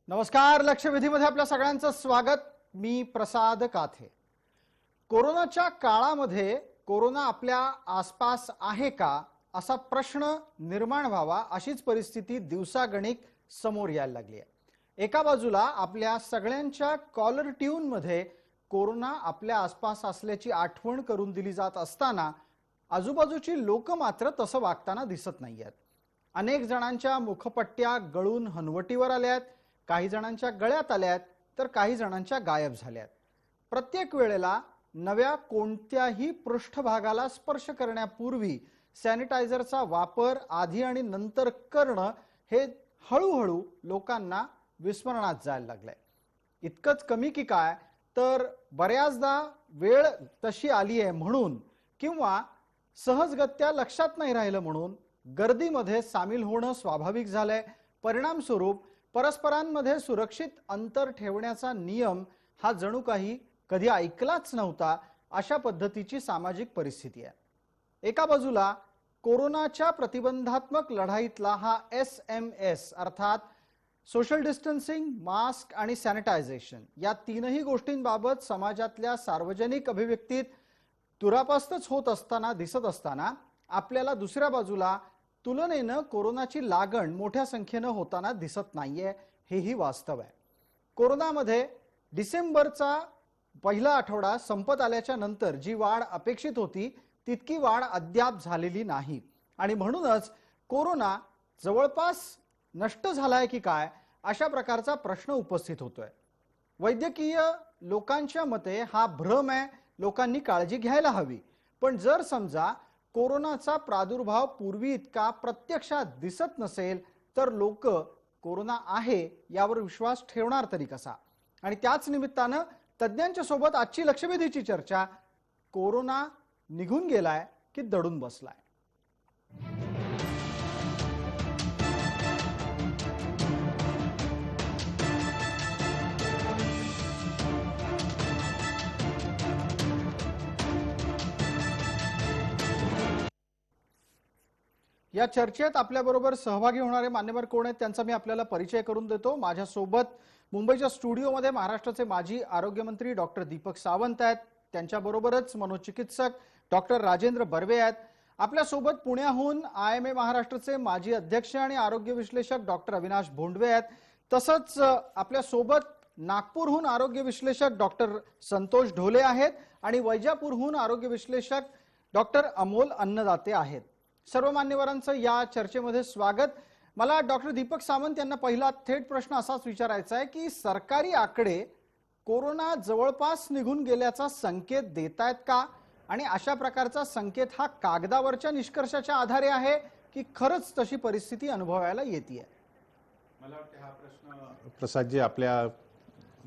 नमस्कार. लक्षवेधीमध्ये आपल्या सगळ्यांचं स्वागत. मी प्रसाद काथे. कोरोनाच्या काळामध्ये कोरोना आपल्या आसपास आहे का असा प्रश्न निर्माण व्हावा अशीच परिस्थिती दिवसागणिक समोर यायला लागली आहे. एका बाजूला आपल्या सगळ्यांच्या कॉलर ट्यून मध्ये कोरोना आपल्या आसपास असल्याची आठवण करून दिली जात असताना आजूबाजूची लोक मात्र तसं वागताना दिसत नाहीयेत. अनेक जणांच्या मुखपट्ट्या गळून हनवटीवर आल्यात, काही जणांच्या गळ्यात आल्यात तर काही जणांच्या गायब झाल्यात. प्रत्येक वेळेला नव्या कोणत्याही पृष्ठभागाला स्पर्श करण्यापूर्वी सॅनिटायझरचा वापर आधी आणि नंतर करणं हे हळूहळू लोकांना विस्मरणात जायला लागलंय. इतकंच कमी की काय तर बऱ्याचदा वेळ तशी आली आहे म्हणून किंवा सहजगत्या लक्षात नाही राहिलं म्हणून गर्दीमध्ये सामील होणं स्वाभाविक झालंय. परिणामस्वरूप परस्परांमध्ये सुरक्षित अंतर ठेवण्याचा नियम हा जणू काही कधी ऐकलाच नव्हता अशा पद्धतीची सामाजिक परिस्थिती आहे. एका बाजूला कोरोनाच्या प्रतिबंधात्मक लढाईतला हा SMS अर्थात सोशल डिस्टन्सिंग, मास्क आणि सॅनिटायझेशन या तीनही गोष्टींबाबत समाजातल्या सार्वजनिक अभिव्यक्तीत दुरापास्तच होत असताना दिसत असताना आपल्याला दुसऱ्या बाजूला तुलनेनं कोरोनाची लागण मोठ्या संख्येनं होताना दिसत नाहीये हेही वास्तव आहे. कोरोनामध्ये डिसेंबरचा पहिला आठवडा संपत आल्याच्या नंतर जी वाढ अपेक्षित होती तितकी वाढ अद्याप झालेली नाही आणि म्हणूनच कोरोना जवळपास नष्ट झालाय की काय अशा प्रकारचा प्रश्न उपस्थित होतोय. वैद्यकीय लोकांच्या मते हा भ्रम आहे, लोकांनी काळजी घ्यायला हवी. पण जर समजा कोरोनाचा प्रादुर्भाव पूर्वी इतका प्रत्यक्षात दिसत नसेल तर लोक कोरोना आहे यावर विश्वास ठेवणार तरी कसा? आणि त्याच निमित्तानं तज्ञांच्या सोबत आजची लक्षवेधीची चर्चा, कोरोना निघून गेलाय की दडून बसलाय? या चर्चेत आपल्याबरोबर सहभागी होणारे मान्यवर कोण आहेत त्यांचा मी आपल्याला परिचय करून देतो. माझ्यासोबत मुंबईच्या स्टुडिओमध्ये महाराष्ट्राचे माजी आरोग्यमंत्री डॉक्टर दीपक सावंत आहेत. त्यांच्याबरोबरच मनोचिकित्सक डॉक्टर राजेंद्र बर्वे आहेत. आपल्यासोबत पुण्याहून IMA महाराष्ट्राचे माजी अध्यक्ष आणि आरोग्य विश्लेषक डॉक्टर अविनाश भोंडवे आहेत. तसंच आपल्यासोबत नागपूरहून आरोग्य विश्लेषक डॉक्टर संतोष ढोले आहेत आणि वैजापूरहून आरोग्य विश्लेषक डॉक्टर अमोल अन्नदाते आहेत. सर्व मान्यवरांचं या चर्चेमध्ये स्वागत. मला डॉक्टर दीपक सावंत यांना पहिला थेट प्रश्न असाच विचारायचा आहे की सरकारी आकडे कोरोना जवळपास निघून गेल्याचा संकेत देत आहेत का? आणि अशा प्रकारचा संकेत हा कागदावरच्या निष्कर्षाच्या आधारे आहे की खरंच तशी परिस्थिती अनुभवायला येते? मला वाटतं हा प्रश्न प्रसादजी आपल्या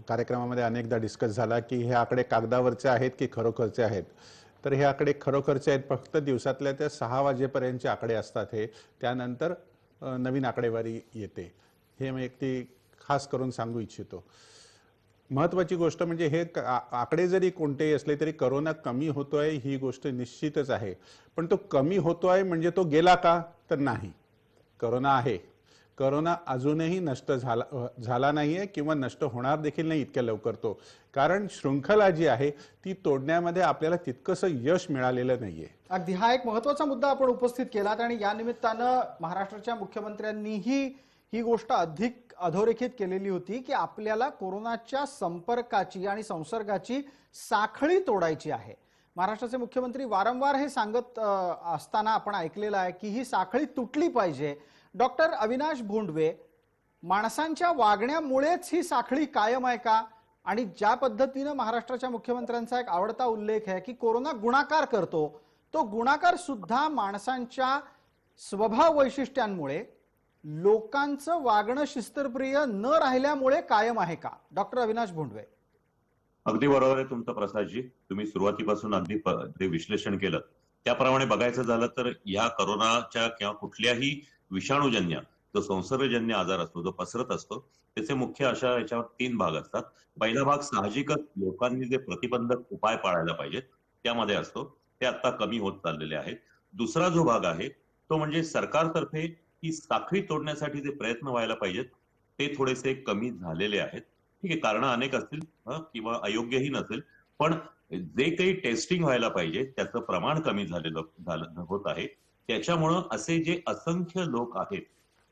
कार्यक्रमामध्ये अनेकदा डिस्कस झाला की हे आकडे कागदावरचे आहेत की खरोखरचे आहेत. तर हे आकडे खरोखरचे आहेत. फक्त दिवसातल्या त्या 6 वाजेपर्यंतचे आकडे असतात हे. त्यानंतर नवीन आकडेवारी येते. हे मी एक ती खास करून सांगू इच्छितो. महत्त्वाची गोष्ट म्हणजे हे आकडे जरी कोणतेही असले तरी कोरोना कमी होतोय ही गोष्ट निश्चितच आहे. पण तो कमी होतोय म्हणजे तो गेला का? तर नाही. कोरोना आहे. कोरोना अजूनही नष्ट झाला नाहीये किंवा नष्ट होणार देखील नाही इतक्या लवकर तो. कारण शृंखला जी आहे ती तोडण्यामध्ये आपल्याला तितकंसं यश मिळालेलं नाहीये. अगदी हा एक महत्त्वाचा मुद्दा आपण उपस्थित केलात आणि या निमित्तानं महाराष्ट्राच्या मुख्यमंत्र्यांनीही ही गोष्ट अधिक अधोरेखित केलेली होती की आपल्याला कोरोनाच्या संपर्काची आणि संसर्गाची साखळी तोडायची आहे. महाराष्ट्राचे मुख्यमंत्री वारंवार हे सांगत असताना आपण ऐकलेलं आहे की ही साखळी तुटली पाहिजे. डॉक्टर अविनाश भोंडवे, माणसांच्या वागण्यामुळेच ही साखळी कायम आहे का? आणि ज्या पद्धतीने महाराष्ट्राच्या मुख्यमंत्र्यांचा एक आवडता उल्लेख आहे की कोरोना गुणाकार करतो, तो गुणाकार सुद्धा माणसांच्या स्वभाव वैशिष्ट्यांमुळे, लोकांचं वागणं शिस्तप्रिय न राहिल्यामुळे कायम आहे का? डॉक्टर अविनाश भोंडवे. अगदी बरोबर आहे तुमचं प्रसादजी. तुम्ही सुरुवातीपासून अगदी ते विश्लेषण केलं त्याप्रमाणे बघायचं झालं तर या कोरोनाच्या किंवा कुठल्याही विषाणूजन्य जो संसर्गजन्य आजार असतो, जो पसरत असतो, त्याचे मुख्य अशा याच्यावर 3 भाग असतात. पहिला भाग साहजिकच लोकांनी जे प्रतिबंधक उपाय पाळायला पाहिजेत त्यामध्ये असतो. ते आता कमी होत चाललेले आहेत. दुसरा जो भाग आहे तो म्हणजे सरकारतर्फे ही साखळी तोडण्यासाठी जे प्रयत्न व्हायला पाहिजेत ते थोडेसे कमी झालेले आहेत. ठीक आहे, कारण अनेक असतील किंवा अयोग्यही नसेल, पण जे काही टेस्टिंग व्हायला पाहिजे त्याचं प्रमाण कमी झालं होत आहे. त्याच्यामुळं असे जे असंख्य लोक आहेत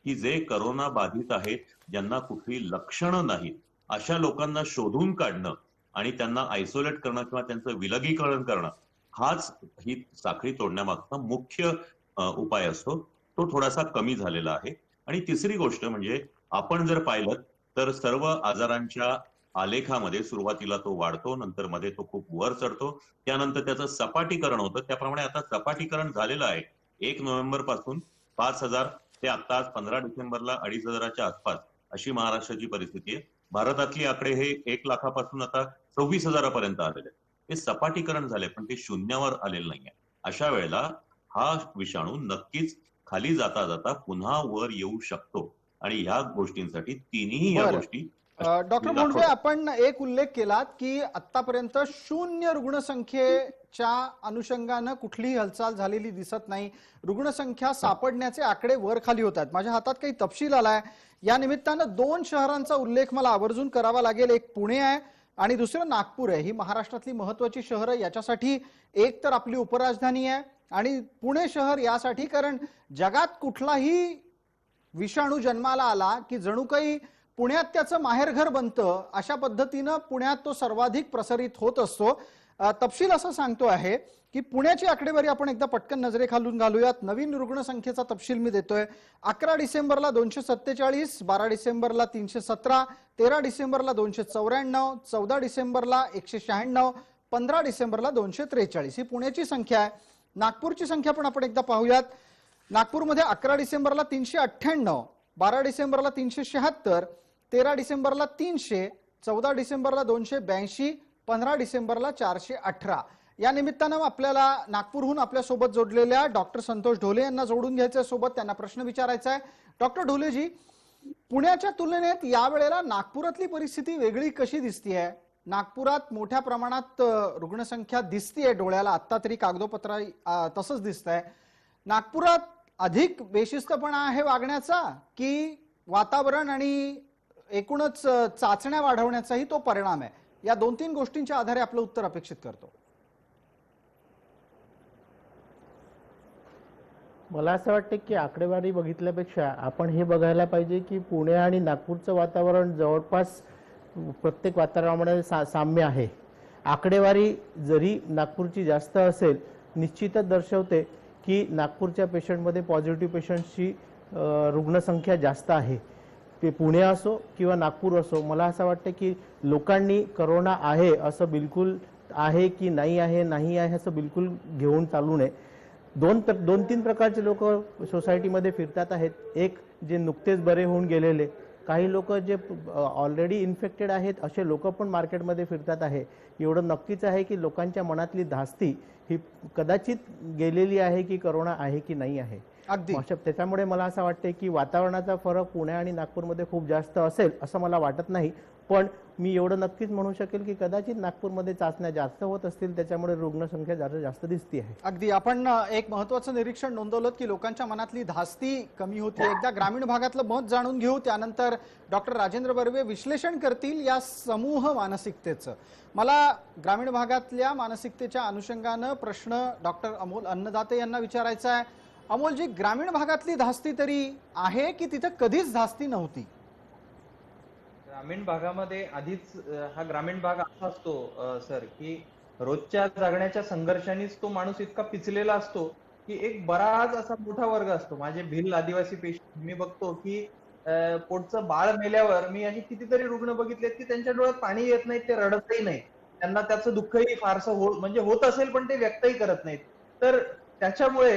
की जे करोना बाधित आहेत, ज्यांना कुठली लक्षणं नाहीत, अशा लोकांना शोधून काढणं आणि त्यांना आयसोलेट करणं किंवा त्यांचं विलगीकरण करणं, हाच ही साखळी तोडण्यामागचा मुख्य उपाय असतो. तो थोडासा कमी झालेला आहे. आणि तिसरी गोष्ट म्हणजे आपण जर पाहिलं तर सर्व आजारांच्या आलेखामध्ये सुरुवातीला तो वाढतो, नंतर मध्ये तो खूप वर चढतो, त्यानंतर त्याचं सपाटीकरण होतं. त्याप्रमाणे आता सपाटीकरण झालेलं आहे. 1 नोव्हेंबर पासून 5,000 ते आता आज 15 डिसेंबरला 2,500च्या आसपास अशी महाराष्ट्राची परिस्थिती आहे. भारतातली आकडे हे 1 लाखापासून आता 26,000पर्यंत आलेले आहेत. हे सपाटीकरण झाले, पण ते शून्यावर आलेलं नाहीये. अशा वेळेला हा विषाणू नक्कीच खाली जाता जाता पुन्हा वर येऊ शकतो आणि ह्या गोष्टींसाठी तिन्ही या बरं. गोष्टी डॉक्टर भोंडवे, आपण एक उल्लेख केलात की आतापर्यंत 0 रुग्णसंख्येच्या अनुषंगानं कुठलीही हालचाल झालेली दिसत नाही. रुग्णसंख्या सापडण्याचे आकडे वर खाली होत आहेत. माझ्या हातात काही तपशील आलाय. या निमित्तानं 2 शहरांचा उल्लेख मला आवर्जून करावा लागेल. एक पुणे आहे आणि दुसरं नागपूर आहे. ही महाराष्ट्रातली महत्वाची शहरं. याच्यासाठी एक तर आपली उपराजधानी आहे आणि पुणे शहर यासाठी, कारण जगात कुठलाही विषाणू जन्माला आला की जणू काही पुण्यात त्याचं माहेरघर बनतं, अशा पद्धतीनं पुण्यात तो सर्वाधिक प्रसारित होत असतो. तपशील असं सांगतो आहे की पुण्याची आकडेवारी आपण एकदा पटकन नजरेखालून घालूयात. नवीन रुग्णसंख्येचा तपशील मी देतोय. 11 डिसेंबरला 247, 12 डिसेंबरला 317, 13 डिसेंबरला 294, 14 डिसेंबरला 196, 15 डिसेंबरला 243. ही पुण्याची संख्या आहे. नागपूरची संख्या पण आपण एकदा पाहूयात. नागपूरमध्ये 11 डिसेंबरला 398, 12 डिसेंबरला 376, 13 डिसेंबरला 300, 14 डिसेंबरला 282, 15 डिसेंबरला 418. या निमित्तानं आपल्याला नागपूरहून आपल्यासोबत जोडलेल्या डॉक्टर संतोष ढोले यांना जोडून घ्यायचं सोबत, त्यांना प्रश्न विचारायचा आहे. डॉक्टर ढोलेजी, पुण्याच्या तुलनेत यावेळेला नागपुरातली परिस्थिती वेगळी कशी दिसतीये? नागपुरात मोठ्या प्रमाणात रुग्णसंख्या दिसतीये डोळ्याला, आता तरी कागदोपत्र तसंच दिसतंय. नागपुरात अधिक बेशिस्तपणा आहे वागण्याचा की वातावरण आणि एकूणच चाचण्या वाढवण्याचाही तो परिणाम आहे? या 2-3 गोष्टींच्या आधारे आपलं उत्तर अपेक्षित करतो. मला असं वाटतं की आकडेवारी बघितल्यापेक्षा आपण हे बघायला पाहिजे की पुणे आणि नागपूरचं वातावरण जवळपास प्रत्येक वातावरणामध्ये साम्य आहे. आकडेवारी जरी नागपूरची जास्त असेल, निश्चितच दर्शवते की नागपूरच्या पेशंटमध्ये पॉझिटिव्ह पेशंट्सची रुग्णसंख्या जास्त आहे. ते पुणे असो किंवा नागपूर असो, मला असं वाटतं की लोकांनी करोना आहे असं बिलकुल आहे की नाही आहे असं बिलकुल घेऊन चालू नये. 2-3 प्रकारचे लोक सोसायटीमध्ये फिरतात आहेत. एक जे नुकतेच बरे होऊन गेलेले, काही लोक जे ऑलरेडी इन्फेक्टेड आहेत असे लोक पण मार्केटमध्ये फिरतात आहे. एवढं नक्कीच आहे की लोकांच्या मनातली धास्ती ही कदाचित गेलेली आहे की करोना आहे की नाही आहे. अगदी. त्याच्यामुळे मला असं वाटते की वातावरणाचा फरक पुणे आणि नागपूरमध्ये खूप जास्त असेल असं मला वाटत नाही. पण मी एवढं नक्कीच म्हणू शकेल की कदाचित नागपूरमध्ये चाचण्या जास्त होत असतील, त्याच्यामुळे रुग्णसंख्या जास्त दिसते आहे. अगदी. आपण एक महत्त्वाचं निरीक्षण नोंदवलं की लोकांच्या मनातली धास्ती कमी होती. एकदा ग्रामीण भागातलं मत जाणून घेऊ, त्यानंतर डॉक्टर राजेंद्र बर्वे विश्लेषण करतील या समूह मानसिकतेचं. मला ग्रामीण भागातल्या मानसिकतेच्या अनुषंगानं प्रश्न डॉक्टर अमोल अन्नदाते यांना विचारायचा आहे. अमोलजी, ग्रामीण भागातली धास्ती तरी आहे की तिथं कधीच धास्ती नव्हती? ग्रामीण भागामध्ये आधीच हा ग्रामीण भाग असा असतो सर, की रोजच्या जगण्याच्या संघर्षानेच तो माणूस इतका पिचलेला असतो की एक बराच असा मोठा वर्ग असतो. माझे भिल्ल आदिवासी पेशंट मी बघतो की पोटचं बाळ मेल्यावर मी अशी कितीतरी रुग्ण बघितलेत की त्यांच्या डोळ्यात पाणी येत नाही, ते रडतही नाही. त्यांना त्याचं दुःखही फारसं म्हणजे होत असेल पण ते व्यक्तही करत नाहीत. तर त्याच्यामुळे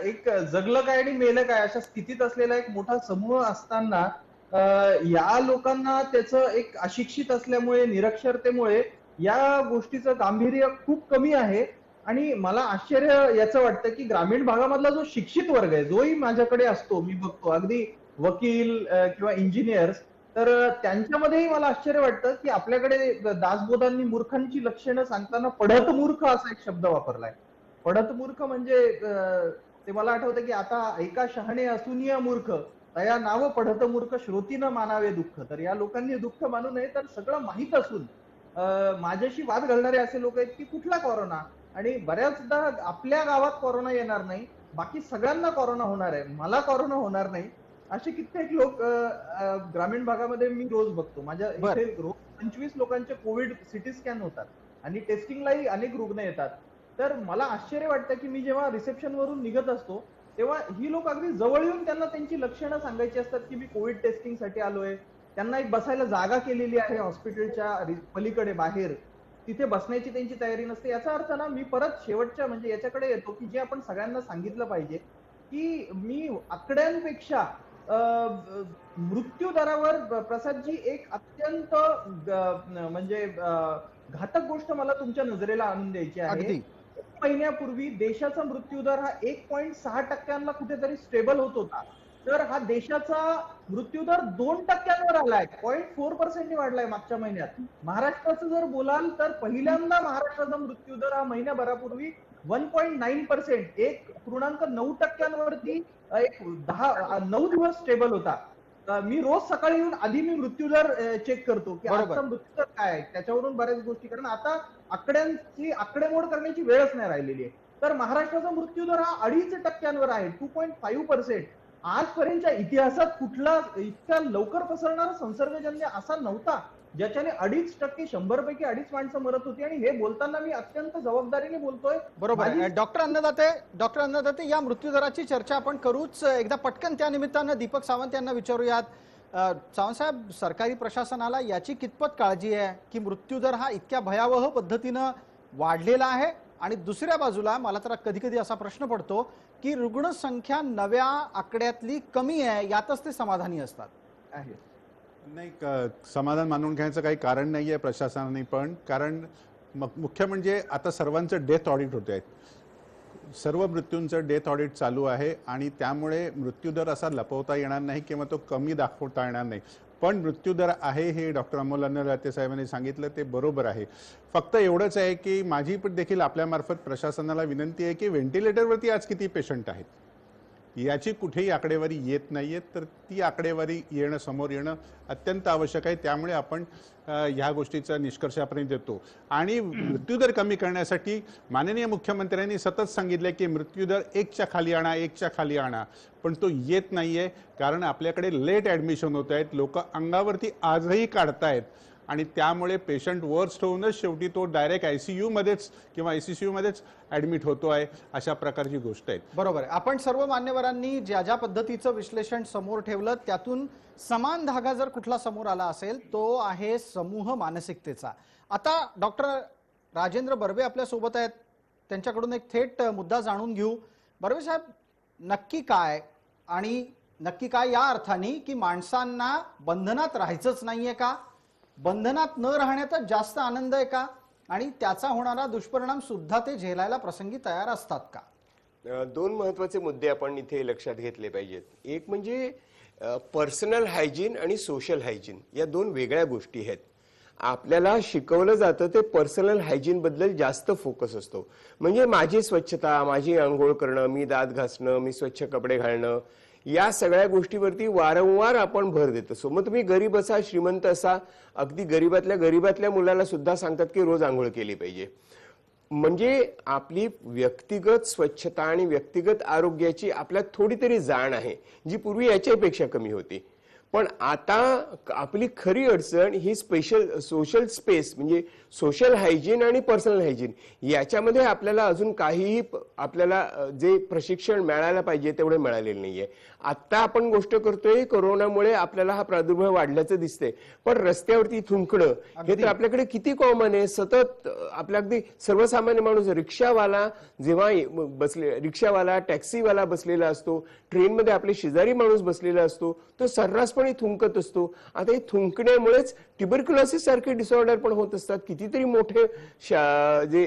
एक जगलं काय आणि मेलं काय अशा स्थितीत असलेला एक मोठा समूह असताना या लोकांना त्याचं एक अशिक्षित असल्यामुळे, निरक्षरतेमुळे या गोष्टीचं गांभीर्य खूप कमी आहे. आणि मला आश्चर्य याचं वाटतं की ग्रामीण भागामधला जो शिक्षित वर्ग आहे, जोही माझ्याकडे असतो, मी बघतो अगदी वकील किंवा इंजिनियर्स, तर त्यांच्यामध्येही मला आश्चर्य वाटतं की आपल्याकडे दासबोधांनी मूर्खांची लक्षणं सांगताना पढत मूर्ख असा एक शब्द वापरलाय. पढत मूर्ख म्हणजे ते मला आठवतं की आता ऐका शहाणे असूनिया मूर्ख, तया नाव पढत मूर्ख श्रोतीनं मानावे दुःख. तर या लोकांनी दुःख मानू नये. तर सगळं माहीत असून माझ्याशी वाद घालणारे असे लोक आहेत की कुठला कोरोना, आणि बऱ्याचदा आपल्या गावात कोरोना येणार नाही, बाकी सगळ्यांना कोरोना होणार आहे, मला कोरोना होणार नाही, असे कित्येक लोक ग्रामीण भागामध्ये मी रोज बघतो. माझ्या बरं. इथे रोज 25 लोकांचे कोविड सिटी स्कॅन होतात आणि टेस्टिंगलाही अनेक रुग्ण येतात. तर मला आश्चर्य वाटतं की मी जेव्हा रिसेप्शन वरून निघत असतो तेव्हा ही लोक अगदी जवळ येऊन त्यांना त्यांची लक्षणं सांगायची असतात की मी कोविड टेस्टिंगसाठी आलोय. त्यांना एक बसायला जागा केलेली आहे हॉस्पिटलच्या पलीकडे बाहेर, तिथे बसण्याची त्यांची तयारी नसते. याचा अर्थ ना, मी परत शेवटच्या म्हणजे याच्याकडे येतो की जे आपण सगळ्यांना सांगितलं पाहिजे की मी आकड्यांपेक्षा मृत्यू दरावर प्रसादजी एक अत्यंत म्हणजे घातक गोष्ट मला तुमच्या नजरेला आणून द्यायची आहे. अगदी. 1 महिन्यापूर्वी देशाचा मृत्यूदर हा 1.6% कुठेतरी स्टेबल होत होता. तर हा देशाचा मृत्यूदर 2% आलाय, 0.4% वाढलाय मागच्या महिन्यात. महाराष्ट्राचं जर बोलाल तर पहिल्यांदा महाराष्ट्राचा मृत्यूदर हा महिन्याभरापूर्वी 1.9%, 1.9% एक 9 दिवस स्टेबल होता. मी रोज सकाळी येऊन आधी मी मृत्यूदर चेक करतो की बरोबर. आजचा मृत्यूदर काय आहे, त्याच्यावरून बऱ्याच गोष्टी, कारण आता आकड्यांची आकडेमोड करण्याची वेळच नाही राहिलेली आहे. तर महाराष्ट्राचा मृत्यूदर हा 2.5% आहे, 2.5%. आजपर्यंतच्या इतिहासात कुठला इतक्या लवकर पसरणारा संसर्गजन्य असा नव्हता ज्याच्याने 2.5%, 100 पैकी 2.5 माणसं मरत होती. आणि हे बोलताना मी अत्यंत जबाबदारीने बोलतोय. बरोबर आहे. डॉक्टर अन्नदाते, या मृत्यूदराची चर्चा आपण करूच. एकदा पटकन त्या निमित्तानं दीपक सावंत यांना विचारूयात. सावंत साहेब, सरकारी प्रशासनाला याची कितपत काळजी आहे की मृत्यूदर हा इतक्या भयावह पद्धतीनं वाढलेला आहे, आणि दुसऱ्या बाजूला मला तर कधी कधी असा प्रश्न पडतो की रुग्णसंख्या नव्या आकड्यातली कमी आहे, यातच ते समाधानी असतात. आहे नाही, समाधान मानून घ्यायचं काही कारण नाही आहे प्रशासनाने पण. कारण मुख्य म्हणजे आता सर्वांचं डेथ ऑडिट होत आहेत, सर्व मृत्यूंचं डेथ ऑडिट चालू आहे, आणि त्यामुळे मृत्यूदर असा लपवता येणार नाही किंवा तो कमी दाखवता येणार नाही. पण मृत्यूदर आहे हे डॉक्टर अमोल अन्नदाते साहेबांनी सांगितलं, ते बरोबर आहे. फक्त एवढंच आहे की माझी पण देखील आपल्यामार्फत प्रशासनाला विनंती आहे की व्हेंटिलेटरवरती आज किती पेशंट आहेत याची कुठेही आकडेवारी येत नाहीये, तर ती आकडेवारी येणं, समोर येणं अत्यंत आवश्यक आहे. त्यामुळे आपण ह्या गोष्टीचा निष्कर्षापर्यंत येतो. आणि मृत्यूदर कमी करण्यासाठी माननीय मुख्यमंत्र्यांनी सतत सांगितलं की मृत्यूदर 1च्या खाली आणा, 1च्या खाली आणा, पण तो येत नाहीये. कारण आपल्याकडे लेट ॲडमिशन होत आहेत, लोक अंगावरती आजही काढतायत, आणि त्यामुळे पेशंट वर्स्ट होऊनच शेवटी तो डायरेक्ट ICU मध्येच किंवा ICCU मध्येच ॲडमिट होतो आहे. अशा प्रकारची गोष्ट आहे. बरोबर आहे. आपण सर्व मान्यवरांनी ज्या ज्या पद्धतीचं विश्लेषण समोर ठेवलं त्यातून समान धागा जर कुठला समोर आला असेल तो आहे समूह मानसिकतेचा. आता डॉक्टर राजेंद्र बर्वे आपल्या सोबत आहेत, त्यांच्याकडून एक थेट मुद्दा जाणून घेऊ. बर्वे साहेब, नक्की काय, आणि नक्की काय या अर्थाने की माणसांना बंधनात राहायचंच नाहीये का, बंधनात न राहण्यातच जास्त आनंद आहे का, आणि त्याचा होणारा दुष्परिणाम सुद्धा ते झेलायला प्रसंगी तयार असतात का? 2 महत्त्वाचे मुद्दे आपण इथे लक्षात घेतले पाहिजेत. एक म्हणजे पर्सनल हायजीन आणि सोशल हायजीन या 2 वेगळ्या गोष्टी आहेत. आपल्याला शिकवलं जातं ते पर्सनल हायजीन बद्दल जास्त फोकस असतो. म्हणजे माझी स्वच्छता, माझी अंघोळ करणं, मी दात घासणं, मी स्वच्छ कपडे घालणं, या सगळ्या गोष्टीवरती वारंवार आपण भर देत असतो. मग तुम्ही गरीब असा, श्रीमंत असा, अगदी गरीबातल्या मुलाला सुद्धा सांगतात की रोज आंघोळ केली पाहिजे. म्हणजे आपली व्यक्तिगत स्वच्छता आणि व्यक्तिगत आरोग्याची आपल्यात थोडी तरी जाण आहे, जी पूर्वी याच्यापेक्षा कमी होती. पण आता आपली खरी अडचण ही सोशल स्पेस म्हणजे सोशल हायजीन आणि पर्सनल हायजीन याच्यामध्ये आपल्याला अजून काहीही आपल्याला जे प्रशिक्षण मिळायला पाहिजे तेवढे मिळालेलं नाहीये. आता आपण गोष्ट करतोय कोरोनामुळे आपल्याला हा प्रादुर्भाव वाढल्याचं दिसतंय, पण रस्त्यावरती थुंकणं हे तर आपल्याकडे किती कॉमन आहे. सतत आपल्या अगदी सर्वसामान्य माणूस, रिक्षावाला जेव्हा रिक्षावाला, टॅक्सीवाला बसलेला असतो, ट्रेनमध्ये आपले शेजारी माणूस बसलेला असतो, तो सर्रासपणे थुंकत असतो. आता हे थुंकण्यामुळेच ट्युबरक्युलोसिस सारखे डिसऑर्डर पण होत असतात, कितीतरी मोठे जे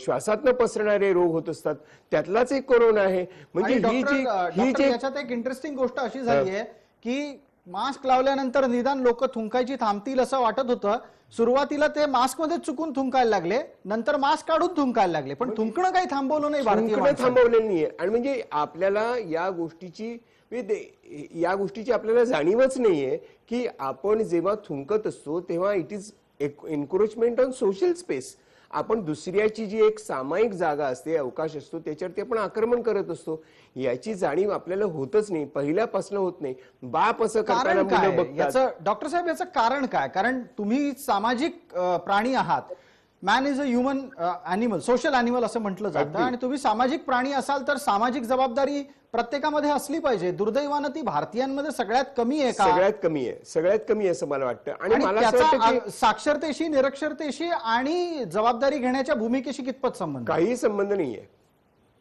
श्वासातनं पसरणारे रोग होत असतात, त्यातलाच एक कोरोना आहे. म्हणजे ही जी याच्यात एक इंटरेस्टिंग गोष्ट अशी झाली आहे की मास्क लावल्यानंतर निदान लोक थुंकायची थांबतील असं वाटत होतं. सुरुवातीला ते मास्क मध्ये चुकून थुंकायला लागले, नंतर मास्क काढून थुंकायला लागले, पण थुंकणं काही थांबवलं नाही भारतीय माणसाने. थांबवलेलं नाहीये. आणि म्हणजे आपल्याला या गोष्टीची या गोष्टीची आपल्याला जाणीवच नाहीये की आपण जेव्हा थुंकत असतो तेव्हा it is encouragement on social space. आपण दुसऱ्याची जी एक सामायिक जागा असते, अवकाश असतो, त्याच्यावरती आपण आक्रमण करत असतो. याची जाणीव आपल्याला होतच नाही, पहिल्यापासून होत नाही. बाप असं करताना कारण मुलं काय बघतात. याचं डॉक्टर साहेब याचं कारण काय? कारण तुम्ही सामाजिक प्राणी आहात. Man is a human animal, social animal असं म्हटलं जातं. अगदी. आणि तुम्ही सामाजिक प्राणी असाल तर सामाजिक जबाबदारी प्रत्येकामध्ये असली पाहिजे. दुर्दैवानं ती भारतीयांमध्ये सगळ्यात कमी आहे का? सगळ्यात कमी आहे, सगळ्यात कमी आहे असं मला वाटतं. आणि आणि मला असं वाटतं त्याचा की साक्षरतेशी, निरक्षरतेशी आणि जबाबदारी घेण्याच्या भूमिकेशी कितपत संबंध आहे? काही संबंध नाहीये,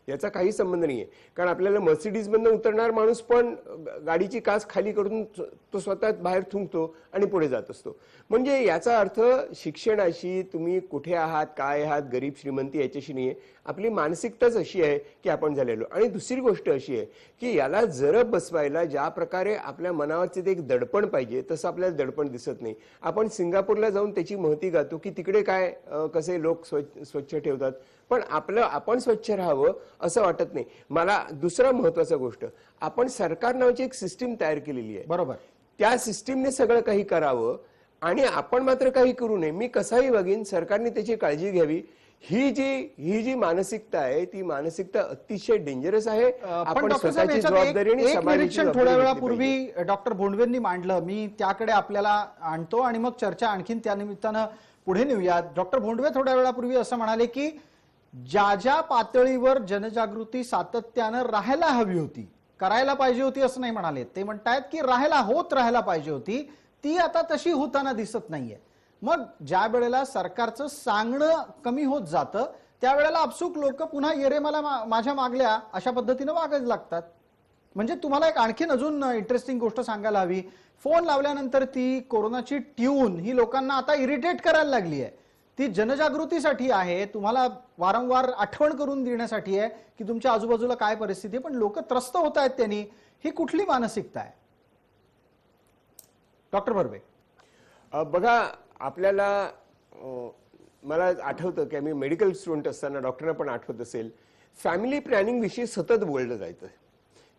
याचा काही संबंध नाहीये. कारण आपल्याला मर्सिडीज मधनं उतरणार माणूस पण गाडीची काच खाली करून तो स्वतः बाहेर थुंकतो आणि पुढे जात असतो. म्हणजे याचा अर्थ शिक्षणाशी, तुम्ही कुठे आहात, काय आहात, गरीब श्रीमंती याच्याशी नाहीये. आपली मानसिकताच अशी आहे की आपण झालेलो. आणि दुसरी गोष्ट अशी आहे की याला जरब बसवायला ज्या प्रकारे आपल्या मनावरचे ते एक दडपण पाहिजे तसं आपल्याला दडपण दिसत नाही. आपण सिंगापूरला जाऊन त्याची महती गातो की तिकडे काय कसे लोक स्वच्छ ठेवतात, पण आपण स्वच्छ राहावं असं वाटत नाही. मला दुसरा महत्वाचा गोष्ट, आपण सरकार नावाची एक सिस्टीम तयार केलेली आहे. बरोबर. त्या सिस्टीमने सगळं काही करावं आणि आपण मात्र काही करू नये. मी कसाही बघीन, सरकारने त्याची काळजी घ्यावी. ही जी मानसिकता आहे ती मानसिकता अतिशय डेंजरस आहे. पण आपण डॉक्टर साहेब स्वतःची याच्यात जबाबदारी आणि एक समाजाची निरीक्षण जबाबदारी थोड्या घेतली वेळापूर्वी डॉक्टर भोंडवेंनी मांडलं. मी त्याकडे आपल्याला आणतो आणि मग चर्चा आणखीन त्या निमित्तानं पुढे नेऊयात. डॉक्टर भोंडवे थोड्या वेळापूर्वी असं म्हणाले की ज्या पातळीवर जनजागृती सातत्यानं राहायला हवी होती, करायला पाहिजे होती असं नाही म्हणाले. ते म्हणतायत की राहायला पाहिजे होती, ती आता तशी होताना दिसत नाहीये. मग ज्या वेळेला सरकारचं सांगणं कमी होत जातं त्यावेळेला आपसूक लोक पुन्हा येरे मला माझ्या मागल्या अशा पद्धतीनं वागायला लागतात. म्हणजे तुम्हाला एक आणखीन अजून इंटरेस्टिंग गोष्ट सांगायला हवी. फोन लावल्यानंतर ती कोरोनाची ट्यून ही लोकांना आता इरिटेट करायला लागली आहे. ती जनजागृतीसाठी आहे, तुम्हाला वारंवार आठवण करून देण्यासाठी आहे की तुमच्या आजूबाजूला काय परिस्थिती आहे, पण लोक त्रस्त होत आहेत त्यांनी. ही कुठली मानसिकता आहे डॉक्टर बर्वे? बघा, आपल्याला मला आठवतं की आम्ही मेडिकल स्टुडंट असताना डॉक्टरांना पण आठवत असेल, फॅमिली प्लॅनिंग विषयी सतत बोललं जायचं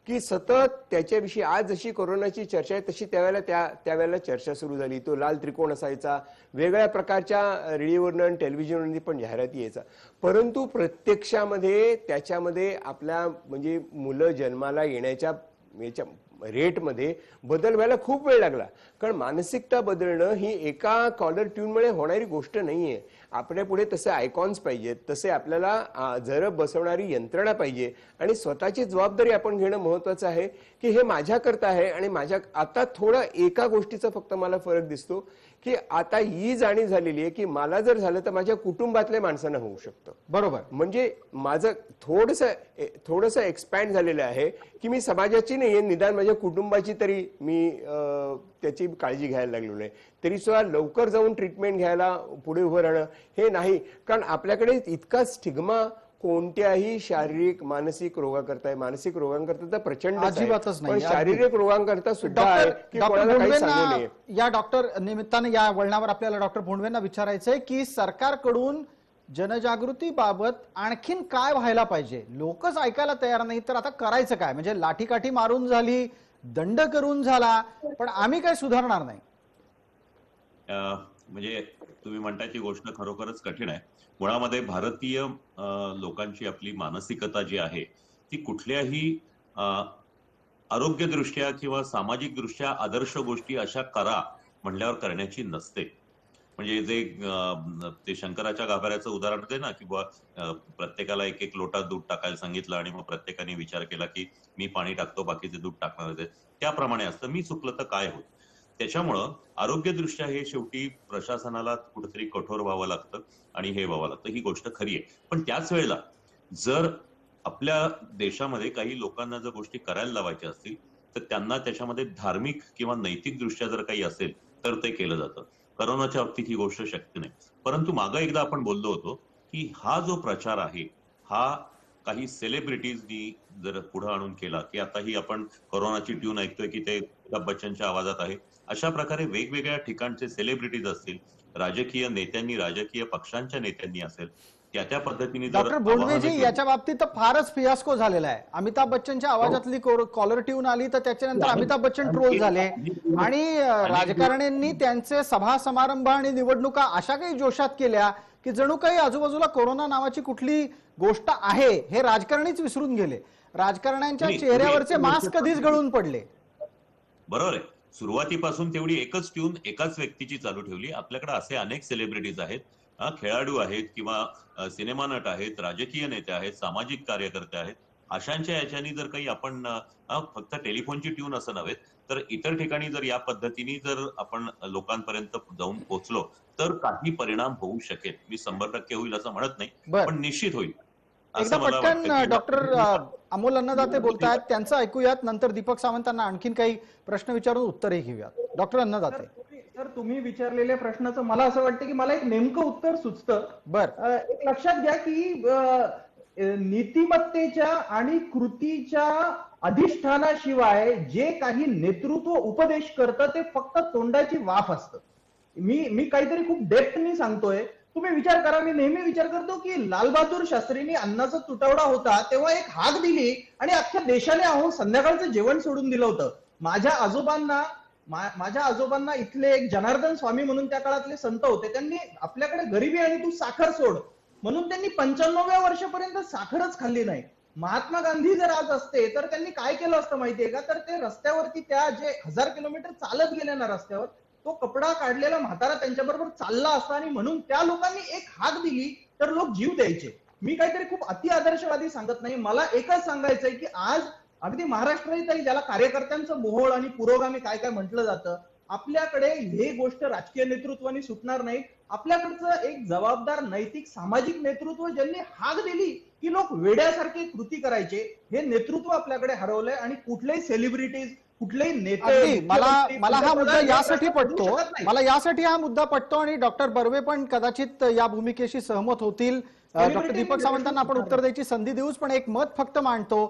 की सतत त्याच्याविषयी. आज जशी कोरोनाची चर्चा आहे तशी त्यावेळेला चर्चा सुरू झाली. तो लाल त्रिकोण असायचा, वेगळ्या प्रकारच्या रेडिओवरनं टेलिव्हिजनवरती पण जाहिराती यायचा. परंतु प्रत्यक्षामध्ये त्याच्यामध्ये आपल्या म्हणजे मुलं जन्माला येण्याच्या रेटमध्ये बदल व्हायला खूप वेळ लागला. कारण मानसिकता बदलणं ही एका कॉलर ट्यूनमुळे होणारी गोष्ट नाहीये. आपल्या पुढे तसे आयकॉन्स पाहिजेत, तसे आपल्याला जरब बसवणारी यंत्रणा पाहिजे आणि स्वतःची जबाबदारी आपण घेणं महत्वाचं आहे की हे माझ्याकरता आहे. आणि आता थोडं एका गोष्टीचा फक्त मला फरक दिसतो की आता ही जाणीव झालेली आहे की मला जर झालं तर माझ्या कुटुंबातल्या माणसांना होऊ शकतं. बरोबर. म्हणजे माझं थोडंसं एक्सपॅन्ड झालेलं आहे की मी समाजाची नाही, निदान माझ्या कुटुंबाची तरी मी त्याची काळजी घ्यायला लागलेलो आहे. तरी सुद्धा लवकर जाऊन ट्रीटमेंट घ्यायला पुढे उभं राहणं हे नाही. कारण आपल्याकडे इतका स्टिग्मा कोणत्याही शारीरिक मानसिक रोगाकरता आहे. मानसिक रोगांकरता तर प्रचंड अजिबातच नाही. पण शारीरिक रोगांकरता सुद्धा आहे की कोणाला काही सांगू नये. या डॉक्टर निमित्तानं या वळणावर आपल्याला डॉक्टर भोंडवेंना विचारायचंय की सरकारकडून जनजागृती बाबत आणखीन काय व्हायला पाहिजे? लोकच ऐकायला तयार नाही तर आता करायचं काय? म्हणजे लाठीकाठी मारून झाली, दंड करून झाला, पण आम्ही काय सुधारणार नाही. म्हणजे तुम्ही म्हणताय ती गोष्ट खरोखरच कठीण आहे. मुळामध्ये भारतीय लोकांची आपली मानसिकता जी आहे ती कुठल्याही आरोग्यदृष्ट्या किंवा सामाजिक दृष्ट्या आदर्श गोष्टी अशा करा म्हणल्यावर करण्याची नसते. म्हणजे जे ते शंकराच्या गाभाऱ्याचं उदाहरण आहे ना की प्रत्येकाला एक एक लोटा दूध टाकायला सांगितलं आणि मग प्रत्येकाने विचार केला की मी पाणी टाकतो, बाकीचे दूध टाकणार आहे. त्याप्रमाणे असतं, मी चुकलं तर काय होत. त्याच्यामुळं आरोग्यदृष्ट्या हे शेवटी प्रशासनाला कुठेतरी कठोर व्हावं लागतं आणि हे व्हावं लागतं, ही गोष्ट खरी आहे. पण त्याच वेळेला जर आपल्या देशामध्ये काही लोकांना जर गोष्टी करायला लावायच्या असतील तर त्यांना त्याच्यामध्ये धार्मिक किंवा नैतिक दृष्ट्या जर काही असेल तर ते केलं जातं. करोनाच्या बाबतीत ही गोष्ट शक्य नाही. परंतु मागं एकदा आपण बोललो होतो की हा जो प्रचार आहे हा काही सेलिब्रिटीजनी जर पुढे आणून केला की आता ही आपण कोरोनाची ट्यून ऐकतोय की ते अमिताभ बच्चनच्या आवाजात आहे, अशा प्रकारे वेगवेगळ्या ठिकाणचे सेलिब्रिटीज असतील, राजकीय नेत्यांनी, राजकीय पक्षांच्या नेत्यांनी असेल, त्या पद्धतीने जर डॉक्टर आवाहनं बोंडवेजी केली- याच्या बाबतीत तर फारच फियास्को झालेला आहे. अमिताभ बच्चनच्या आवाजातली कॉलर ट्यून आली तर त्याच्यानंतर अमिताभ बच्चन ट्रोल झाले आणि राजकारण्यांनी त्यांचे सभा समारंभ आणि निवडणुका अशा काही जोशात केल्या की जणू काही आजूबाजूला कोरोना नावाची कुठली गोष्ट आहे हे राजकारणीच विसरून गेले. राजकारण्यांच्या नाही, चेहऱ्यावरचे तुम्ही- मास्क कधीच गळून पडले. बरोबर आहे. सुरुवातीपासून तेवढी एकच ट्यून एकाच व्यक्तीची चालू ठेवली. आपल्याकडे असे अनेक सेलिब्रिटीज आहेत, खेळाडू आहेत किंवा सिनेमा नट आहेत, राजकीय नेते आहेत, सामाजिक कार्यकर्ते आहेत. अशांच्या याच्यानी जर काही आपण फक्त टेलिफोनची ट्यून असं नव्हे तर इतर ठिकाणी जर या पद्धतीने जर आपण लोकांपर्यंत जाऊन पोहोचलो तर काही परिणाम होऊ शकेल. मी 100% होईल असं म्हणत नाही, बरं. पण निश्चित होईल एकदा असं मला वाटतं पटकन की- डॉक्टर अमोल अन्नदाते बोलतायत, त्यांचं ऐकूयात. नंतर दीपक सावंतांना आणखीन काही प्रश्न विचारून उत्तरही घेऊयात. डॉक्टर अन्नदाते. तर तुम्ही विचारलेल्या प्रश्नाचं मला असं वाटतं की मला एक नेमकं उत्तर सुचतं. बर एक लक्षात घ्या की नीतिमत्तेच्या आणि कृतीच्या अधिष्ठानाशिवाय जे काही नेतृत्व उपदेश करतं ते फक्त तोंडाची वाफ असतं. मी काहीतरी खूप डेप्थनी सांगतोय. तुम्ही विचार करा, मी नेहमी विचार करतो की लालबहादूर शास्त्रींनी अन्नाचा तुटवडा होता तेव्हा एक हाक दिली आणि अख्ख्या देशाने अहो संध्याकाळचं जेवण सोडून दिलं होतं. माझ्या आजोबांना इथले एक जनार्दन स्वामी म्हणून त्या काळातले संत होते, त्यांनी आपल्याकडे गरिबी आणि तू साखर सोड म्हणून त्यांनी 95व्या वर्षापर्यंत साखरच खाल्ली नाही. महात्मा गांधी जर आज असते तर त्यांनी काय केलं असतं माहितीये का, तर ते रस्त्यावरती त्या जे 1000 किलोमीटर चालत गेले ना रस्त्यावर, तो कपडा काढलेला म्हातारा त्यांच्याबरोबर चालला असता आणि म्हणून त्या लोकांनी एक हाक दिली तर लोक जीव द्यायचे. मी काहीतरी खूप अति आदर्शवादी सांगत नाही. मला एकच सांगायचंय की आज अगदी महाराष्ट्रातही ज्याला कार्यकर्त्यांचं मोहोळ आणि पुरोगामी काय काय म्हटलं जातं, आपल्याकडे हे गोष्ट राजकीय नेतृत्वाने सुटणार नाही. आपल्याकडचं एक जबाबदार नैतिक सामाजिक नेतृत्व ज्यांनी हाक दिली की लोक वेड्यासारखे कृती करायचे, हे नेतृत्व आपल्याकडे हरवलंय. आणि कुठलेही सेलिब्रिटीज, कुठलेही नेते, अगदी मला हा मुद्दा पंतप्रधान यासाठी करू पटतो, शकत नाही. मला यासाठी हा मुद्दा पटतो आणि डॉक्टर बर्वे पण कदाचित या भूमिकेशी सहमत होतील. डॉक्टर दीपक सावंतांना आपण उत्तर द्यायची संधी देऊच, पण एक मत फक्त मांडतो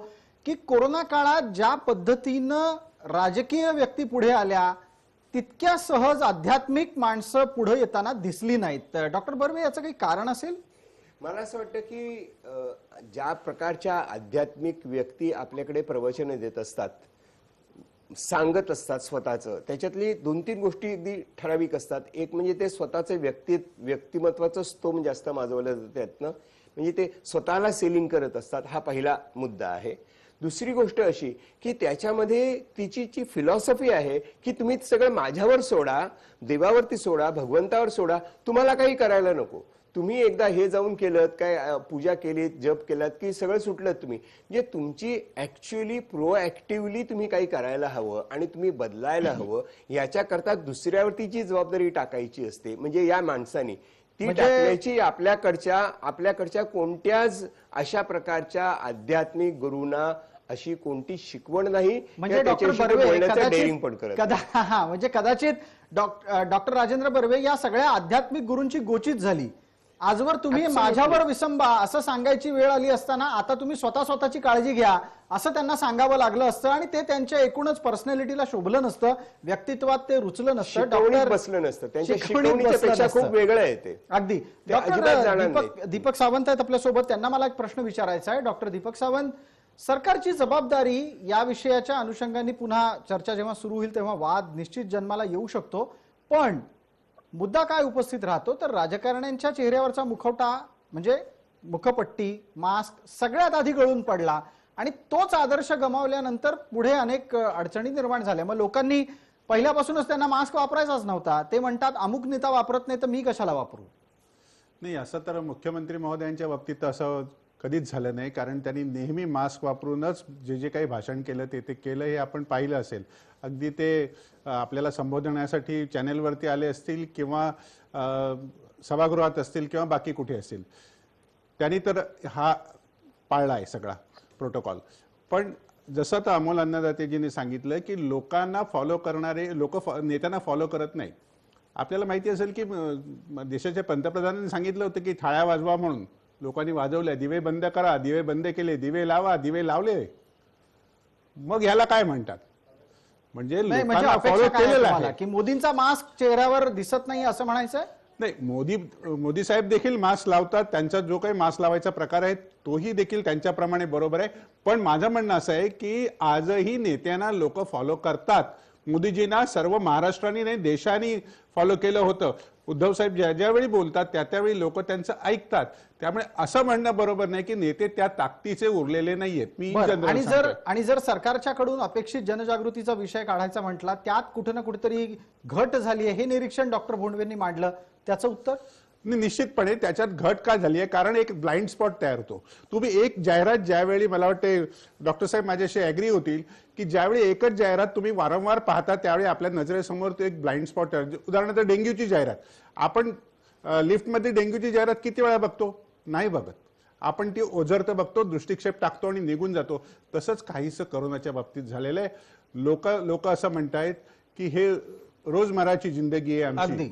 की कोरोना काळात ज्या पद्धतीनं राजकीय व्यक्ती पुढे आल्या तितक्या सहज आध्यात्मिक माणसं पुढे येताना दिसली नाहीत. डॉक्टर बर्वे याचं काही कारण असेल? मला असं वाटतं की ज्या प्रकारच्या आध्यात्मिक व्यक्ती आपल्याकडे प्रवचन देत असतात, सांगत असतात स्वतःचं, त्याच्यातली 2-3 गोष्टी अगदी ठराविक असतात. एक म्हणजे ते स्वतःचं व्यक्तिमत्वाचं स्तोम जास्त माजवलं जातं त्यातनं, म्हणजे ते स्वतःला सेलिंग करत असतात. हा पहिला मुद्दा आहे. दुसरी गोष्ट अशी की त्याच्यामध्ये तिची जी फिलॉसॉफी आहे की तुम्ही सगळं माझ्यावर सोडा, देवावरती सोडा, भगवंतावर सोडा, तुम्हाला काही करायला नको. तुम्ही एकदा हे जाऊन केलं काय, पूजा केलीत, जप केलात की सगळं सुटलं तुम्ही. म्हणजे तुमची ऍक्च्युअली प्रोऍक्टिव्हली तुम्ही काही करायला हवं आणि तुम्ही बदलायला हवं. याच्याकरता दुसऱ्यावरती जी जबाबदारी टाकायची असते, म्हणजे या माणसाने ती टाकण्याची आपल्याकडच्या कोणत्याच अशा प्रकारच्या आध्यात्मिक गुरुंना अशी कोणती शिकवण नाही. म्हणजे डॉक्टर बर्वे डेअरिंग पण करत म्हणजे कदाचित डॉक्टर राजेंद्र बर्वे या सगळ्या आध्यात्मिक गुरूंची गोचीत झाली. आजवर तुम्ही माझ्यावर विसंबा असं सांगायची वेळ आली असताना आता तुम्ही स्वतःची काळजी घ्या असं त्यांना सांगावं लागलं असतं आणि ते त्यांच्या एकूणच पर्सनॅलिटीला शोभलं नसतं, व्यक्तित्वात ते रुचलं नसतं, डॉक्टर बसलं नसतं, त्यांच्या शिकवणीच्या पेक्षा खूप वेगळं आहे ते. अगदी. दीपक सावंत आहेत आपल्यासोबत, त्यांना मला एक प्रश्न विचारायचा आहे. डॉक्टर दीपक सावंत, सरकारची जबाबदारी या विषयाच्या अनुषंगाने पुन्हा चर्चा जेव्हा सुरू होईल तेव्हा वाद निश्चित जन्माला येऊ शकतो, पण मुद्दा काय उपस्थित राहतो तर राजकारण्यांच्या चेहऱ्यावरचा मुखवटा म्हणजे मुखपट्टी, मास्क सगळ्यात आधी गळून पडला आणि तोच आदर्श गमावल्यानंतर पुढे अनेक अडचणी निर्माण झाल्या. मग लोकांनी पहिल्यापासूनच त्यांना मास्क वापरायचाच नव्हता. ते म्हणतात अमुक नेता वापरत नाही तर मी कशाला वापरू. नाही, असं तर मुख्यमंत्री महोदयांच्या बाबतीत असं कधीच झालं नाही, कारण त्यांनी नेहमी मास्क वापरूनच जे काही भाषण केलं ते केलं हे आपण पाहिलं असेल. अगदी ते आपल्याला संबोधण्यासाठी चॅनेलवरती आले असतील किंवा सभागृहात असतील किंवा बाकी कुठे असतील, त्यांनी तर हा पाळला आहे सगळा प्रोटोकॉल. पण जसं तर अमोल अन्नदातेजींनी सांगितलं की लोकांना फॉलो करणारे लोक नेत्यांना फॉलो करत नाही. आपल्याला माहिती असेल की देशाच्या पंतप्रधानांनी सांगितलं होतं की थाळ्या वाजवा म्हणून, लोकांनी वाजवल्या, दिवे बंद करा, दिवे बंद केले, दिवे लावा, दिवे लावले. मग ह्याला काय म्हणतात? म्हणजे लोकांना फॉलो केलेलं आहे की मोदींचा मास्क चेहऱ्यावर दिसत नाही असं म्हणायचं. नाही, मोदी साहेब देखील मास्क लावतात. त्यांचा जो काही मास्क लावायचा प्रकार आहे तोही देखील त्यांच्याप्रमाणे बरोबर आहे. पण माझं म्हणणं असं आहे की आजही नेत्यांना लोक फॉलो करतात. मोदीजींना सर्व महाराष्ट्राने नाही देशाने फॉलो केलं होतं. उद्धव साहेब ज्या ज्यावेळी बोलतात त्यावेळी लोक त्यांचं ऐकतात. त्यामुळे असं म्हणणं बरोबर नाही की नेते त्या ताकदीचे उरलेले नाहीयेत. मी बरं, जनरल सांगतोय. आणि जर सरकारच्याकडून अपेक्षित जनजागृतीचा विषय काढायचा म्हटला, त्यात कुठे ना कुठेतरी घट झाली आहे हे निरीक्षण डॉक्टर भोंडवेंनी मांडलं, त्याचं उत्तर? निश्चितपणे त्याच्यात घट का झाली आहे, कारण एक ब्लाइंड स्पॉट तयार होतो. तुम्ही एक जाहिरात ज्यावेळी, मला वाटते डॉक्टर साहेब माझ्याशी ऍग्री होतील की ज्यावेळी एकच जाहिरात तुम्ही वारंवार पाहता त्यावेळी आपल्या नजरेसमोर तो एक ब्लाइंड स्पॉट तयार. उदाहरणार्थ डेंग्यूची जाहिरात, आपण लिफ्टमध्ये डेंग्यूची जाहिरात किती वेळा बघतो? नाही बघत. आपण ती ओझरतं बघतो, दृष्टिक्षेप टाकतो आणि निघून जातो. तसंच काहीसं करोनाच्या बाबतीत झालेलं आहे. लोक असं म्हणतायत की हे रोजमर्राची जिंदगी आहे आमची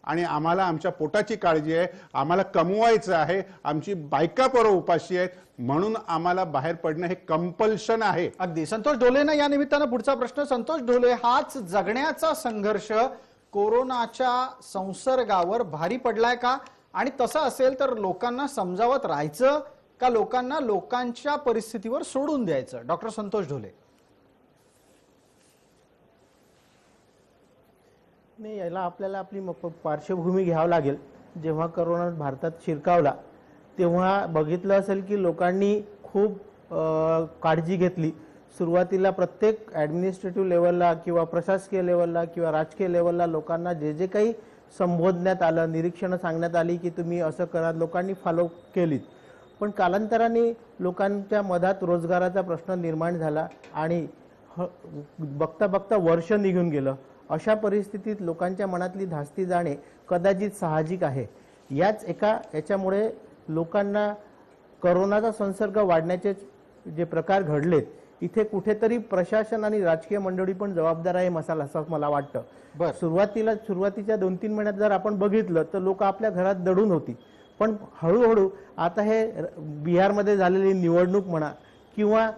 आणि आम्हाला आमच्या पोटाची काळजी आहे, आम्हाला कमवायचं आहे, आमची बायका पोरं उपाशी आहेत, म्हणून आम्हाला बाहेर पडणं हे कंपल्शन आहे. अगदी. संतोष ढोलेंना या निमित्तानं पुढचा प्रश्न. संतोष ढोले, हाच जगण्याचा संघर्ष कोरोनाच्या संसर्गावर भारी पडलाय का? आणि तसं असेल तर लोकांना समजावत राहायचं का लोकांना लोकांच्या परिस्थितीवर सोडून द्यायचं? डॉक्टर संतोष ढोले. नाही, याला आपल्याला आपली पार्श्वभूमी घ्यावी लागेल. जेव्हा करोना भारतात शिरकावला तेव्हा बघितलं असेल की लोकांनी खूप काळजी घेतली. सुरुवातीला प्रत्येक ॲडमिनिस्ट्रेटिव्ह लेवलला किंवा प्रशासकीय लेवलला किंवा राजकीय लेवलला लोकांना जे जे काही संबोधण्यात आलं, निरीक्षणं सांगण्यात आली की तुम्ही असं करा, लोकांनी फॉलो केलीत. पण कालांतराने लोकांच्या मधात रोजगाराचा प्रश्न निर्माण झाला आणि बघता बघता वर्ष निघून गेलं. अशा परिस्थितीत लोकांच्या मनातली धास्ती जाणे कदाचित साहजिक आहे. याच्यामुळे लोकांना करोनाचा संसर्ग वाढण्याचे जे प्रकार घडलेत, इथे कुठेतरी प्रशासन आणि राजकीय मंडळी पण जबाबदार आहे असं मला वाटतं. सुरुवातीच्या 2-3 महिन्यात जर आपण बघितलं तर लोक आपल्या घरात दडून होती. पण हळूहळू आता हे बिहारमध्ये झालेली निवडणूक म्हणा किंवा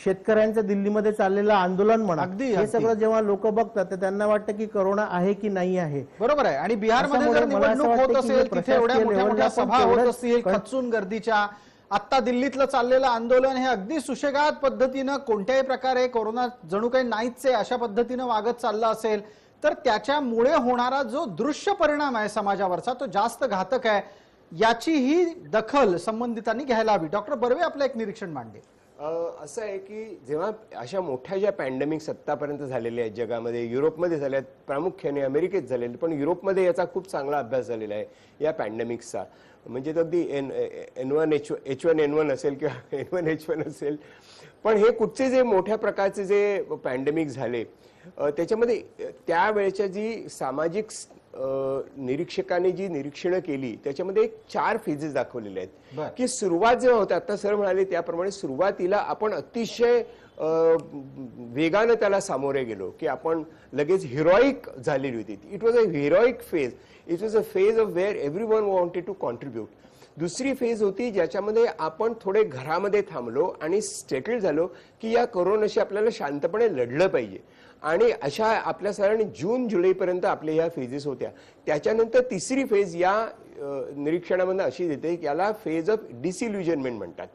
शेतकऱ्यांचं दिल्लीमध्ये चाललेलं आंदोलन म्हणा, हे सगळं जेव्हा लोक बघतात तर त्यांना वाटतं की करोना आहे की नाही आहे. बरोबर आहे. आणि बिहारमध्ये जर निवडणूक होत असेल, तिथे एवढ्या मोठ्या मोठ्या सभा होत असतील खचून गर्दीच्या, आता दिल्लीतलं चाललेलं आंदोलन हे अगदी सुशेगात पद्धतीनं कोणत्याही प्रकारे कोरोना जणू काही नाहीच आहे अशा पद्धतीनं वागत चाललं असेल तर त्याच्यामुळे होणारा जो दृश्य परिणाम आहे समाजावरचा तो जास्त घातक आहे. याची ही दखल संबंधितांनी घ्यायला हवी. डॉक्टर बर्वे आपलं एक निरीक्षण मांडले. असं आहे की जेव्हा अशा मोठ्या ज्या पॅन्डेमिक्स आत्तापर्यंत झालेल्या आहेत जगामध्ये, युरोपमध्ये झाल्या आहेत, प्रामुख्याने अमेरिकेत झालेले, पण युरोपमध्ये याचा खूप चांगला अभ्यास झालेला आहे या पॅन्डेमिक्सचा. म्हणजे अगदी H1N1 असेल किंवा N1H1 असेल, पण हे कुठचे जे मोठ्या प्रकारचे जे पॅन्डेमिक झाले त्याच्यामध्ये त्यावेळेच्या जी सामाजिक निरीक्षकांनी जी निरीक्षणं केली त्याच्यामध्ये 4 फेजेस दाखवलेले आहेत. की सुरुवात जेव्हा होते, आता सर म्हणाले त्याप्रमाणे सुरुवातीला आपण अतिशय वेगानं त्याला सामोरे गेलो की आपण लगेच हिरोईक झालेली होती. It was a heroic phase. It was a phase of where everyone wanted to contribute. दुसरी फेज होती ज्याच्यामध्ये आपण थोडे घरामध्ये थांबलो आणि सेटल झालो की या कोरोनाशी आपल्याला शांतपणे लढलं पाहिजे. आणि अशा आपल्या सरांनी जून-जुलैपर्यंत आपल्या ह्या फेजेस होत्या. त्याच्यानंतर तिसरी फेज या निरीक्षणामध्ये अशी देते की याला फेज ऑफ डिसिल्युजनमेंट म्हणतात.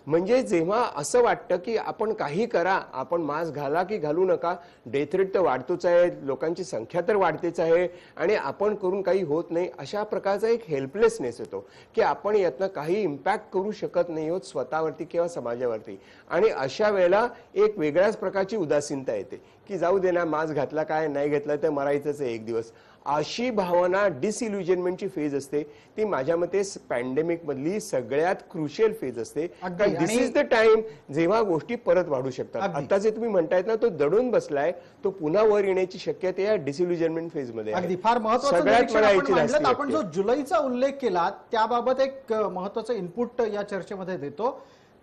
म्हणजे जेव्हा असं वाटतं की आपण काही करा, आपण मास्क घाला की घालू नका, डेथ रेट तर वाढतोच आहे, लोकांची संख्या तर वाढतेच आहे आणि आपण करून काही होत नाही, अशा प्रकारचा एक हेल्पलेसनेस येतो की आपण यातनं काही इम्पॅक्ट करू शकत नाही आहोत स्वतःवरती किंवा समाजावरती. आणि अशा वेळेला एक वेगळ्याच प्रकारची उदासीनता येते की जाऊ दे ना, मास्क घातला काय, नाही घेतला तर मरायचंच आहे एक दिवस. अशी भावना डिसइल्युजनमेंटची फेज असते. ती माझ्या मते पॅन्डेमिक मधली सगळ्यात क्रुशियल फेज असते. दिस इज द टाइम जेव्हा गोष्टी परत वाढू शकतात. आता जे तुम्ही म्हणतायत ना, तो दडून बसलाय, तो पुन्हा वर येण्याची शक्यता या डिसइल्युजनमेंट फेज मध्ये आहे. अगदी फार महत्त्वाचं. आपण जो जुलैचा उल्लेख केला त्याबाबत एक महत्त्वाचं इनपुट या चर्चेमध्ये देतो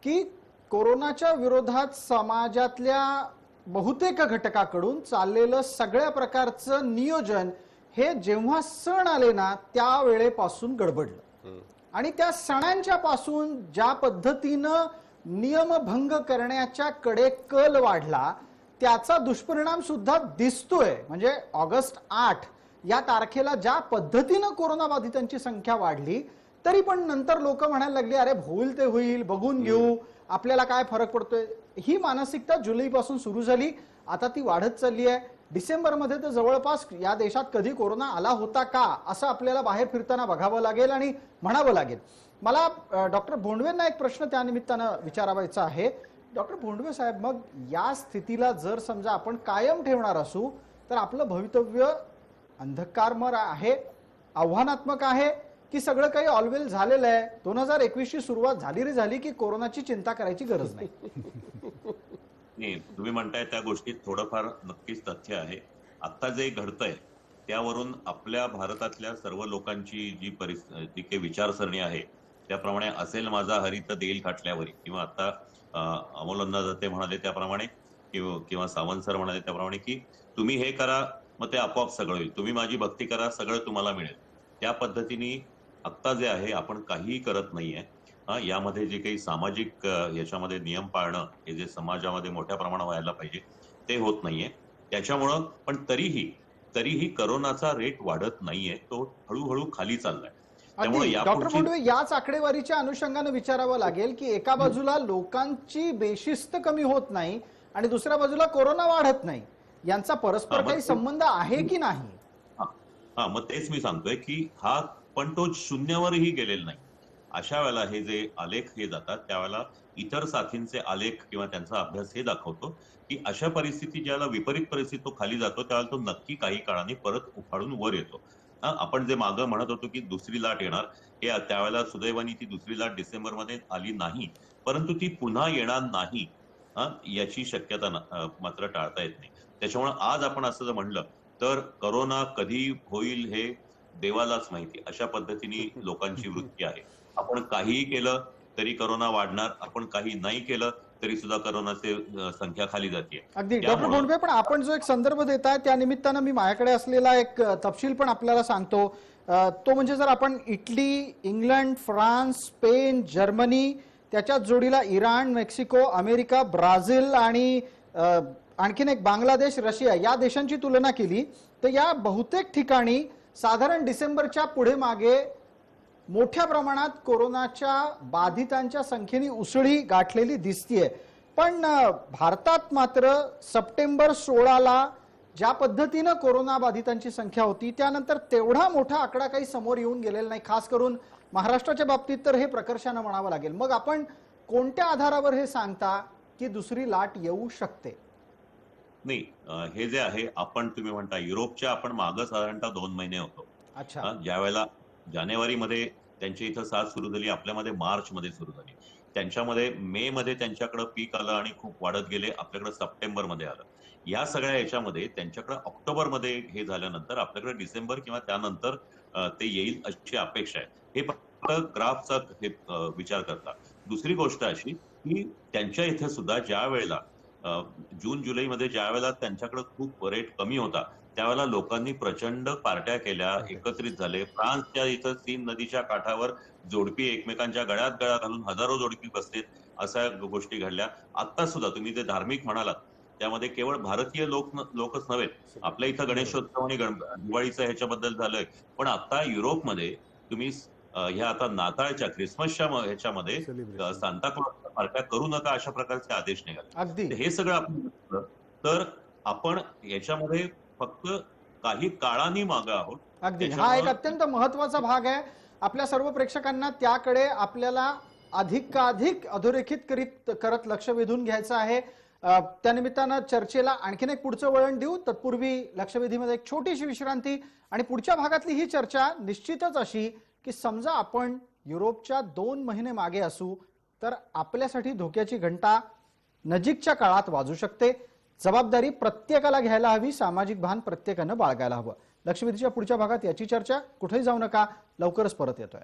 की कोरोनाच्या विरोधात समाजातल्या बहुतेक घटकाकडून चाललेलं सगळ्या प्रकारचं नियोजन हे जेव्हा सण आले ना त्यावेळेपासून गडबडलं. आणि त्या सणांच्या पासून ज्या पद्धतीनं नियमभंग करण्याच्या कडे कल वाढला त्याचा दुष्परिणाम सुद्धा दिसतोय. म्हणजे ऑगस्ट 8 या तारखेला ज्या पद्धतीनं कोरोनाबाधितांची संख्या वाढली, तरी पण नंतर लोक म्हणायला लागली अरे होईल ते होईल, बघून घेऊ, आपल्याला काय फरक पडतोय. ही मानसिकता जुलैपासून सुरू झाली, आता ती वाढत चालली आहे. डिसेंबरमध्ये तर जवळपास या देशात कधी कोरोना आला होता का असं आपल्याला बाहेर फिरताना बघावं लागेल आणि म्हणावं लागेल. मला डॉक्टर भोंडवेंना एक प्रश्न त्या निमित्तानं विचारावायचा आहे. डॉक्टर भोंडवे साहेब, मग या स्थितीला जर समजा आपण कायम ठेवणार असू तर आपलं भवितव्य अंधकारमय आहे, आव्हानात्मक आहे, की सगळं काही ऑलवेल झालेलं आहे? 2021 ची सुरुवात झाली रे झाली की कोरोनाची चिंता करायची गरज नाही. नाही, तुम्ही म्हणताय त्या गोष्टीत थोडंफार नक्कीच तथ्य आहे. आता जे घडतंय त्यावरून आपल्या भारतातल्या सर्व लोकांची जी परिस्थिती काही विचारसरणी आहे त्याप्रमाणे असेल माझा हरित देईल खाटल्यावरी, किंवा आता अमोल अण्णादाते म्हणाले त्याप्रमाणे, किंवा सावंत सर म्हणाले त्याप्रमाणे की तुम्ही हे करा मग ते आपोआप सगळं होईल, तुम्ही माझी भक्ती करा सगळं तुम्हाला मिळेल. त्या पद्धतीने आत्ता जे आहे आपण काहीही करत नाहीये. यामध्ये जे काही सामाजिक याच्यामध्ये नियम पाळणं हे जे समाजामध्ये मोठ्या प्रमाणात व्हायला पाहिजे ते होत नाहीये. त्याच्यामुळं पण तरीही करोनाचा रेट वाढत नाहीये, तो हळूहळू खाली चाललाय. त्यामुळे डॉक्टर भोंडवे, याच आकडेवारीच्या अनुषंगाने विचारावं लागेल की एका बाजूला लोकांची बेशिस्त कमी होत नाही आणि दुसऱ्या बाजूला कोरोना वाढत नाही, यांचा परस्पर काही संबंध आहे की नाही? मग तेच मी सांगतोय की हा पण तो शून्यावरही गेलेला नाही. अशा वेळेला हे जे आलेख हे जातात त्यावेळेला इतर साथींचे आलेख किंवा त्यांचा अभ्यास हे दाखवतो की अशा परिस्थिती ज्याला विपरीत परिस्थिती तो खाली जातो त्यावेळेला तो नक्की काही काळाने परत उफाळून वर येतो. आपण जे मागं म्हणत होतो की दुसरी लाट येणार, हे त्यावेळेला सुदैवाने ती दुसरी लाट डिसेंबरमध्ये आली नाही, परंतु ती पुन्हा येणार नाही याची शक्यता मात्र टाळता येत नाही. त्याच्यामुळे आज आपण असं जर म्हणलं तर करोना कधी होईल हे देवालाच माहिती, अशा पद्धतीने लोकांची वृत्ती आहे. आपण काहीही केलं तरी करोना वाढणार, आपण काही नाही केलं तरी सुद्धा करोनाची संख्या खाली जाते. अगदी डॉक्टर भोंडवे, पण आपण जो एक संदर्भ देताय त्या निमित्तानं मी माझ्याकडे असलेला एक तपशील पण आपल्याला सांगतो. तो म्हणजे जर आपण Italy, England, France, Spain, Germany, त्याच्याच जोडीला इराण, मेक्सिको, अमेरिका, ब्राझील आणि आणखीन एक बांगलादेश, रशिया या देशांची तुलना केली तर या बहुतेक ठिकाणी साधारण डिसेंबरच्या पुढे मागे मोठ्या प्रमाणात कोरोनाच्या बाधितांच्या संख्येने उसळी गाठलेली दिसतीये. पण भारतात मात्र सप्टेंबर 16ला ज्या पद्धतीनं कोरोना बाधितांची संख्या होती त्यानंतर तेवढा मोठा आकडा काही समोर येऊन गेलेला नाही. खास करून महाराष्ट्राच्या बाबतीत तर हे प्रकर्षानं म्हणावं लागेल. मग आपण कोणत्या आधारावर हे सांगता की दुसरी लाट येऊ शकते? नाही, हे जे आहे आपण तुम्ही म्हणता युरोपच्या आपण मागं साधारणतः 2 महिने होतो. अच्छा. ज्या वेळेला जानेवारीमध्ये त्यांच्या इथं साथ सुरू झाली, आपल्यामध्ये मार्च मध्ये सुरू झाली. त्यांच्यामध्ये मे मध्ये त्यांच्याकडे पीक आलं आणि खूप वाढत गेले, आपल्याकडे सप्टेंबर मध्ये आलं. या सगळ्या याच्यामध्ये त्यांच्याकडे ऑक्टोबर मध्ये हे झाल्यानंतर आपल्याकडे डिसेंबर किंवा त्यानंतर ते येईल अशी अपेक्षा आहे. हे फक्त ग्राफचा हे विचार करता. दुसरी गोष्ट अशी की त्यांच्या इथे सुद्धा ज्या वेळेला जून जुलैमध्ये ज्या वेळेला त्यांच्याकडे खूप रेट कमी होता त्यावेळेला लोकांनी प्रचंड पार्ट्या केल्या, एकत्रित झाले. फ्रान्सच्या इथं सीन नदीच्या काठावर जोडपी एकमेकांच्या गळ्यात गळा घालून हजारो जोडपी बसलेत, अशा गोष्टी घडल्या. आता सुद्धा तुम्ही जे धार्मिक म्हणालात त्यामध्ये केवळ भारतीय लोकच नव्हे, आपल्या इथं गणेशोत्सव आणि दिवाळीचं ह्याच्याबद्दल झालंय, पण आता युरोपमध्ये तुम्ही ह्या आता नाताळच्या क्रिसमसच्या ह्याच्यामध्ये सांताक्लॉजच्या पार्ट्या करू नका अशा प्रकारचे आदेश निघाले. हे सगळं आपण तर आपण याच्यामध्ये फक्त काही काळाने मागे आहोत. अगदी हा एक अत्यंत महत्वाचा भाग आहे. आपल्या सर्व प्रेक्षकांना त्याकडे आपल्याला अधिक अधोरेखित करत लक्ष वेधून घ्यायचं आहे. त्यानिमित्तानं चर्चेला आणखीन एक पुढचं वळण देऊ. तत्पूर्वी लक्षवेधीमध्ये एक छोटीशी विश्रांती आणि पुढच्या भागातली ही चर्चा निश्चितच अशी की समजा आपण युरोपच्या 2 महिने मागे असू तर आपल्यासाठी धोक्याची घंटा नजीकच्या काळात वाजू शकते. जबाबदारी प्रत्येकाला घ्यायला हवी, सामाजिक भान प्रत्येकानं बाळगायला हवं. लक्षवेधीच्या पुढच्या भागात याची चर्चा. कुठेही जाऊ नका, लवकरच परत येतोय.